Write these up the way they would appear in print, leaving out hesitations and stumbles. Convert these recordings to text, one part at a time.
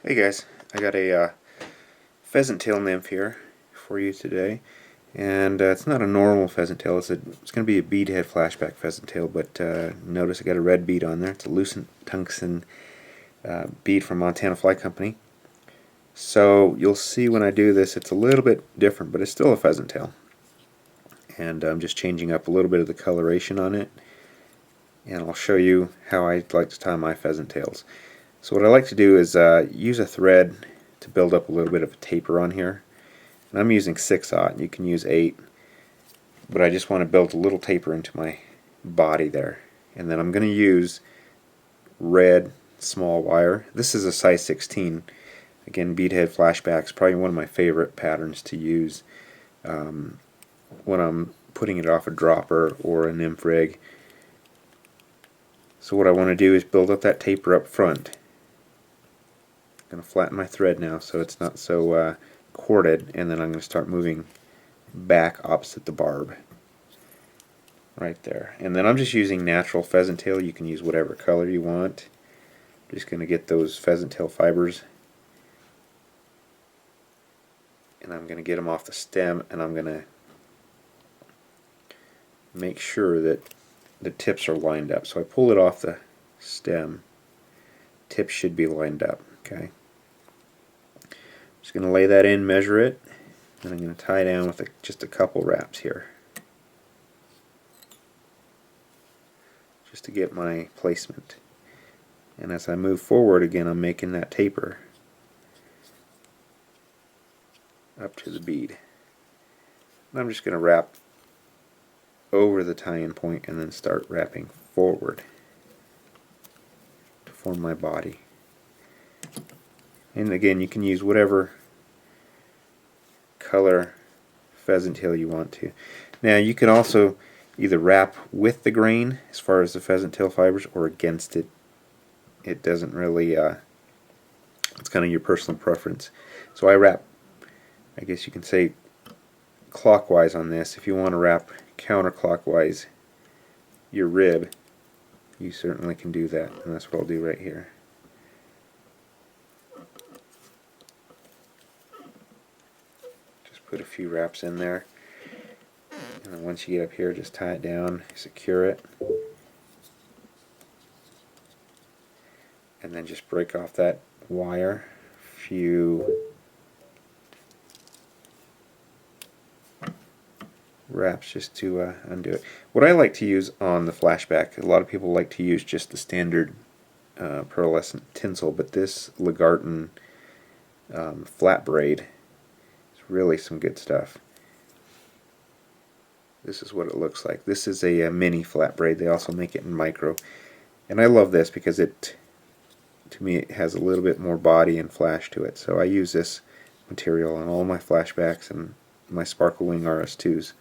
Hey guys, I got a pheasant tail nymph here for you today, and it's not a normal pheasant tail. It's going to be a bead head flashback pheasant tail, but notice I got a red bead on there. It's a Lucent Tungsten bead from Montana Fly Company. So you'll see when I do this, it's a little bit different, but it's still a pheasant tail. And I'm just changing up a little bit of the coloration on it, and I'll show you how I like to tie my pheasant tails. So what I like to do is use a thread to build up a little bit of a taper on here. And I'm using 6/0. You can use 8, but I just want to build a little taper into my body there. And then I'm going to use red small wire. This is a size 16. Again, beadhead flashbacks, probably one of my favorite patterns to use when I'm putting it off a dropper or a nymph rig. So what I want to do is build up that taper up front. I'm going to flatten my thread now so it's not so corded, and then I'm going to start moving back opposite the barb right there. And then I'm just using natural pheasant tail. You can use whatever color you want. I'm just going to get those pheasant tail fibers, and I'm going to get them off the stem, and I'm going to make sure that the tips are lined up. So I pull it off the stem, tips should be lined up. Okay, just going to lay that in, measure it, and I'm going to tie down with just a couple wraps here, just to get my placement. And as I move forward again, I'm making that taper up to the bead. And I'm just going to wrap over the tie-in point and then start wrapping forward to form my body. And again, you can use whatever color pheasant tail you want to. Now you can also either wrap with the grain as far as the pheasant tail fibers or against it. It doesn't really, it's kind of your personal preference. So I wrap, I guess you can say, clockwise on this. If you want to wrap counterclockwise your rib, you certainly can do that, and that's what I'll do right here. Just put a few wraps in there, and then once you get up here, just tie it down, secure it, and then just break off that wire. Few wraps just to undo it. What I like to use on the flashback, a lot of people like to use just the standard pearlescent tinsel, but this Legarten flat braid is really some good stuff. This is what it looks like. This is a mini flat braid. They also make it in micro, and I love this because it, to me, it has a little bit more body and flash to it. So I use this material on all my flashbacks and my Sparkle Wing RS2s.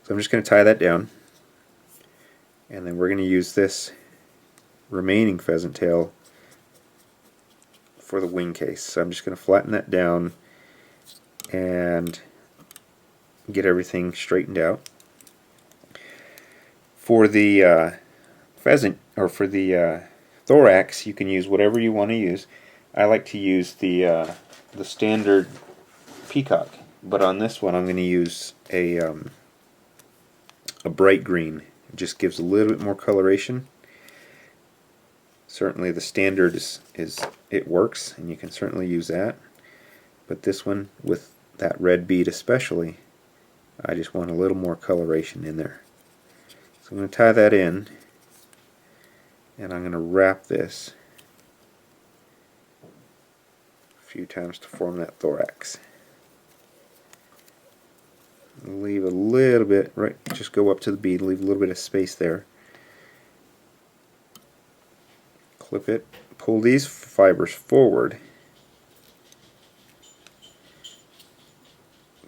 So I'm just going to tie that down, and then we're going to use this remaining pheasant tail for the wing case. So I'm just going to flatten that down and get everything straightened out. For the pheasant, or for the thorax, you can use whatever you want to use. I like to use the standard peacock, but on this one I'm going to use a bright green. It just gives a little bit more coloration. Certainly the standard is it works, and you can certainly use that, but this one with that red bead especially, I just want a little more coloration in there. So I'm going to tie that in, and I'm going to wrap this a few times to form that thorax. Leave a little bit, right, just go up to the bead, leave a little bit of space there. Clip it, pull these fibers forward,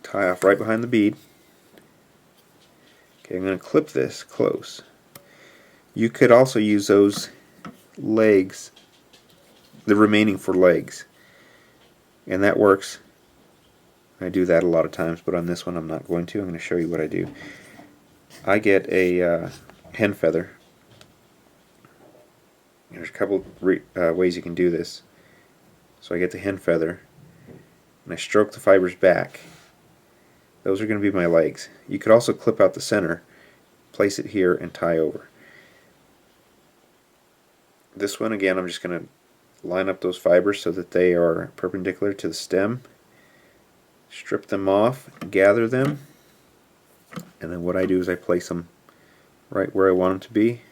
tie off right behind the bead. Okay, I'm going to clip this close. You could also use those legs, the remaining 4 legs, and that works. I do that a lot of times, but on this one I'm not going to. I'm going to show you what I do. I get a hen feather. There's a couple ways you can do this. So I get the hen feather, and I stroke the fibers back. Those are going to be my legs. You could also clip out the center, place it here, and tie over. This one, again, I'm just going to line up those fibers so that they are perpendicular to the stem, strip them off, gather them, and then what I do is I place them right where I want them to be,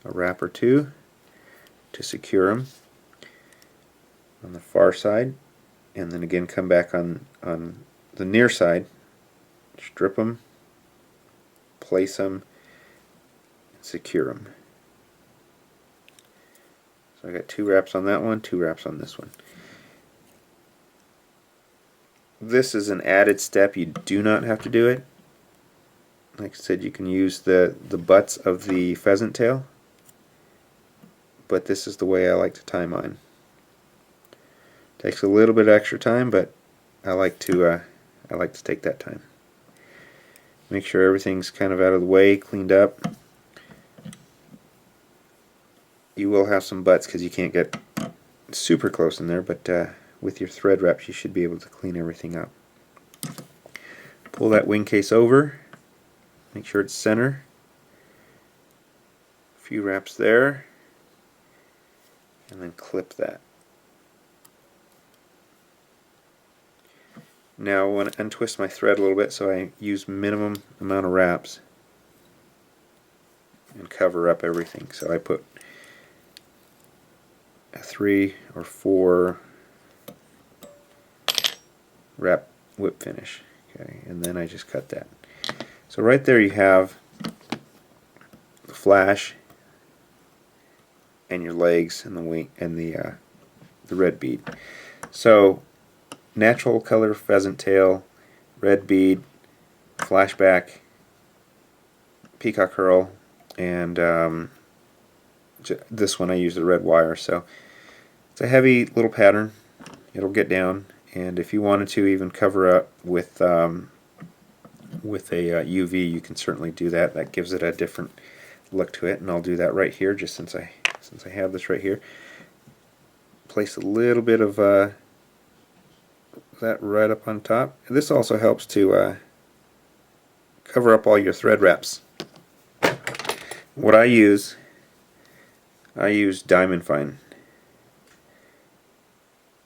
a wrap or two to secure them on the far side, and then again come back on the near side, strip them, place them, and secure them. So I got 2 wraps on that one, 2 wraps on this one. This is an added step. You do not have to do it. Like I said, you can use the butts of the pheasant tail, but this is the way I like to tie mine. Takes a little bit extra time, but I like to take that time. Make sure everything's kind of out of the way, cleaned up. You will have some butts because you can't get super close in there, but with your thread wraps you should be able to clean everything up. Pull that wing case over, make sure it's center. A few wraps there, and then clip that. Now I want to untwist my thread a little bit, so I use minimum amount of wraps and cover up everything. So I put a 3 or 4 wrap whip finish. Okay, and then I just cut that. So right there you have the flash and your legs and the wing and the red bead. So natural color pheasant tail, red bead, flashback, peacock curl, and this one I use the red wire. So it's a heavy little pattern. It'll get down, and if you wanted to even cover up with a UV, you can certainly do that. That gives it a different look to it, and I'll do that right here, just since I have this right here. Place a little bit of that right up on top. And this also helps to cover up all your thread wraps. What I use Diamond Fine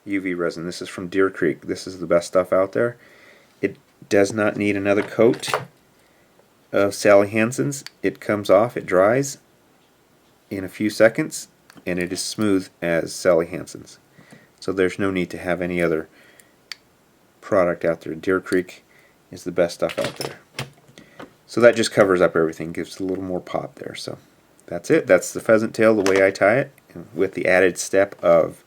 UV resin. This is from Deer Creek. This is the best stuff out there. It does not need another coat of Sally Hansen's. It comes off, it dries in a few seconds, and it is smooth as Sally Hansen's. So there's no need to have any other product out there. Deer Creek is the best stuff out there. So that just covers up everything, gives it a little more pop there. So that's it. That's the pheasant tail the way I tie it, with the added step of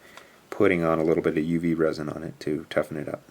putting on a little bit of UV resin on it to toughen it up.